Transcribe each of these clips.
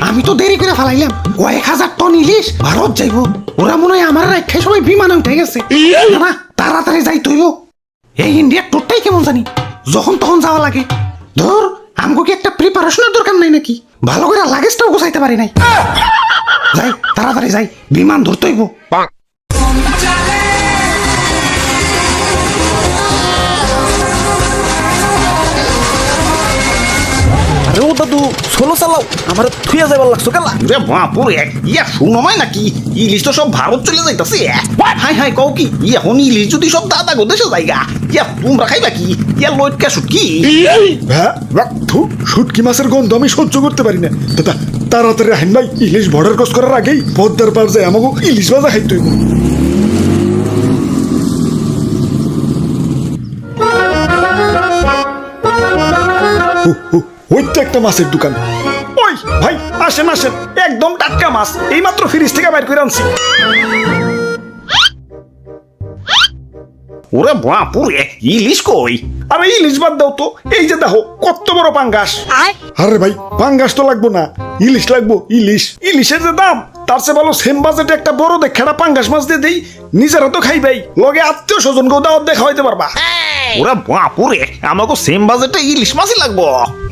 আমি তো দেরি করে ফেলাইলাম, 1000 টন ইলিশ ভারত যাইব। ওরা মনে হয় আমার রেখে সবাই বিমানে উঠে গেছে। না তাড়াতাড়ি যাই তৈব। এই ইন্ডিয়ার টোটটাই কেমন জানি, যখন তখন যাওয়া লাগে। ধর আমগো কি একটা প্রিপারেশনের দরকার নাই নাকি? ভালো করে লাগেজটাও গোছাইতে পারি নাই। যাই তাড়াতাড়ি যাই, বিমান ধরতে হইব। আরে ও দাদু সোলো চালাও, আমার থুইয়া যাবার লাগছো কেলা? রে বাপুরে, ইয়া শুনমাই নাকি ইলিশ তো সব ভারত চলে যাইতাছে। হাই হাই কও কি এখন ইলিশ যদি সব দাদা গো দেশে যাইগা, ইয়া তোমরা খাইবা কি? ইয়া লইটকা শুটকি। শুটকি মাছের গন্ধ আমি সহ্য করতে পারি না। দাদা তাড়াতাড়ি আহেন ভাই, ইলিশ বর্ডার ক্রস করার আগেই পদ্মার পার যায় আমাকে ইলিশ ভাজা খাইতে হইব। ওই তো একটা মাছের দোকান। ওই ভাই আসেন আসেন, একদম টাটকা মাছ, এইমাত্র ফ্রিজ থেকে বাইর করে আনছি। ওরে বাপুরে, ইলিশ কই? আরে ইলিশ বাদ দাও তো, এই যে দেখো কত বড় পাঙ্গাস। আরে ভাই পাঙ্গাস তো লাগবো না, ইলিশ লাগবো, ইলিশ। ইলিশের যে দাম, তার চেয়ে ভালো সেম বাজেটে একটা বড় দেখা পাঙ্গাস মাছ দিয়ে দেই, নিজেরা তো খাইবাই, লগে আত্মীয় স্বজন গো দাওয়াত দেখা হইতে পারবা। ওরে বাপুরে, আমাকে সেম বাজেটে ইলিশ মাছই লাগবো।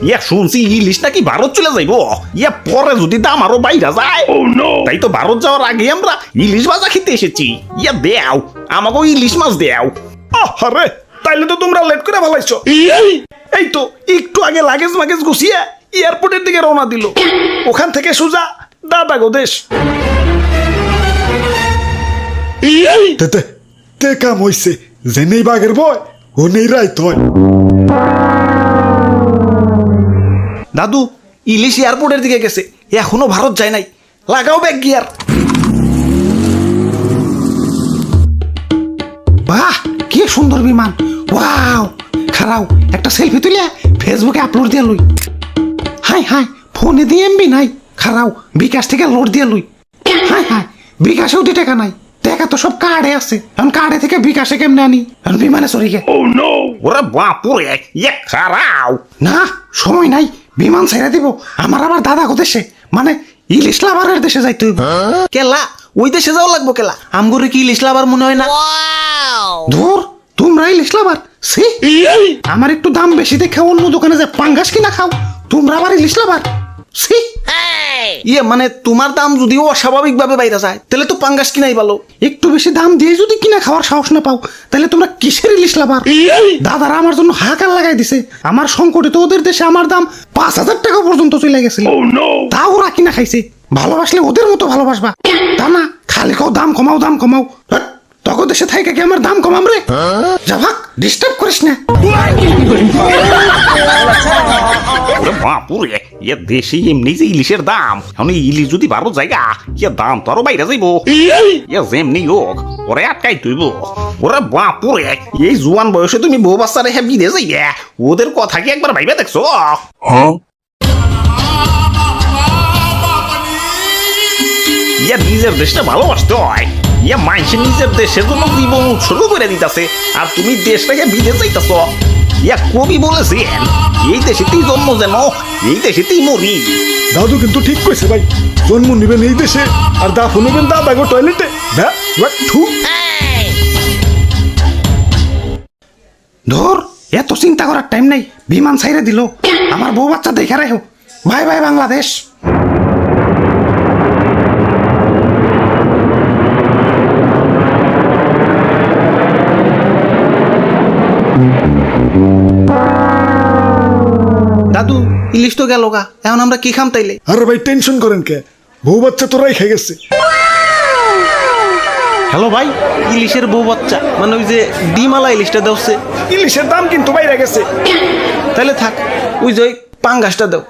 ইয়া শুনছি ইলিশ নাকি ভারত চলে যাইব। ইয়া পরে যদি দাম আরো বাইরা যায়, তাই তো ভারত যাওয়ার আগে আমরা ইলিশ ভাজা খেতে এসেছি। ইয়া দেও আমাকে ইলিশ মাছ দেও। আরে তাইলে তো তোমরা লেট করে ভালাইছো। এই তো একটু আগে লাগেজ মাগেজ গুছিয়ে এয়ারপোর্টের দিকে রওনা দিল, ওখান থেকে সোজা দাদা গো দেশ। তে কাম হইছে, যে নেই বাঘের বয় ও নেই রাইত হয়। দাদু ইলিশ এয়ারপোর্টের দিকে গেছে, এখনো ভারত যায় নাই, লাগাও ব্যাগ গিয়ার। বাহ কি সুন্দর বিমান, ওয়াও। খারাও একটা সেলফি তুলে ফেসবুকে আপলোড দিয়ে লই। হাই হাই ফোনে দিয়ে এমবি নাই, খারাও বিকাশ থেকে লোড দিয়ে লই। হাই হাই বিকাশেও দি টাকা নাই, টাকা তো সব কার্ডে আছে। এখন কার্ডে থেকে বিকাশে কেমনে আনি? এখন বিমানে চড়ি গে। ওরে বাপুরে, ইয়া খারাও। না সময় নাই, বিমান ছেড়ে দিব। আমার আবার দাদা গো দেশে, মানে ইলিশ লাভারের দেশে যাইতে হইব। কেলা ওই দেশে যাওয়া লাগবো কেলা? আমগরে কি ইলিশ লাভার মনে হয় না? ধুর তোমরা ইলিশ লাভার, সি আমার একটু দাম বেশি দেখে অন্য দোকানে যে পাঙ্গাস কিনা খাও, তোমরা আবার ইলিশ লাভার, সি। ইয়ে মানে তোমার দাম যদি অস্বাভাবিক ভাবে বাইরে যায়, তাহলে তো পাঙ্গাস কিনাই ভালো। একটু বেশি দাম দিয়ে যদি কিনা খাওয়ার সাহস না পাও, তাহলে তোমরা কিসের ইলিশ লাভার? দাদারা আমার জন্য হাহাকার লাগাই দিছে। আমার সংকটে তো ওদের দেশে আমার দাম 5000 টাকা পর্যন্ত চলে গেছিল। তা ওরা কিনা খাইছে। ভালোবাসলে ওদের মতো ভালোবাসবা, তা না খালি কাও দাম কমাও দাম কমাও। তখন দেশে থাইকা কি আমার দাম কমাম রে? যা ভাগ, ডিস্টার্ব করিস না। ওরে বাপুরে, ইয়া দেশে এমনি যে ইলিশের দাম, এখন ইলিশ যদি ভারত জায়গা, ইয়া দাম তো আরো বাইরে যাইব। ইয়া যেমনি হোক ওরে আটকাই তুইব। ওরে বাপুরে, এই জোয়ান বয়সে তুমি বউ বাচ্চা রেখে বিদেশ যাইয়া, ওদের কথা কি একবার ভাইবা দেখছো? ইয়া নিজের দেশটা ভালোবাসতে হয়। ইয়া মানুষের নিজের দেশের জন্য জীবন উৎসর্গ করে দিতেছে, আর তুমি দেশটাকে বিদেশ যাইতেছ। ইয়া কবি বলেছেন, এই দেশেতেই জন্ম যেন এই দেশেতেই মরি। দাদু কিন্তু ঠিক কইছে ভাই, জন্ম নিবেন এই দেশে আর দাফন নেবেন দাদা গো টয়লেটে। ধর এত চিন্তা করার টাইম নাই, বিমান ছাইরে দিল। আমার বউ বাচ্চা দেখে রাখো। Bye bye Bangladesh. দাদু ইলিশ তো গেল গা, এখন আমরা কি খাম তাইলে? আরে ভাই টেনশন করেন কে, বউ বাচ্চা তো রাই খেয়ে গেছে। হ্যালো ভাই, ইলিশের বউ বাচ্চা মানে ওই যে ডিমালা ইলিশটা দেওছে, ইলিশের দাম কিন্তু বাইরে গেছে। তাহলে থাক, ওই যে পাঙ্গাসটা দাও।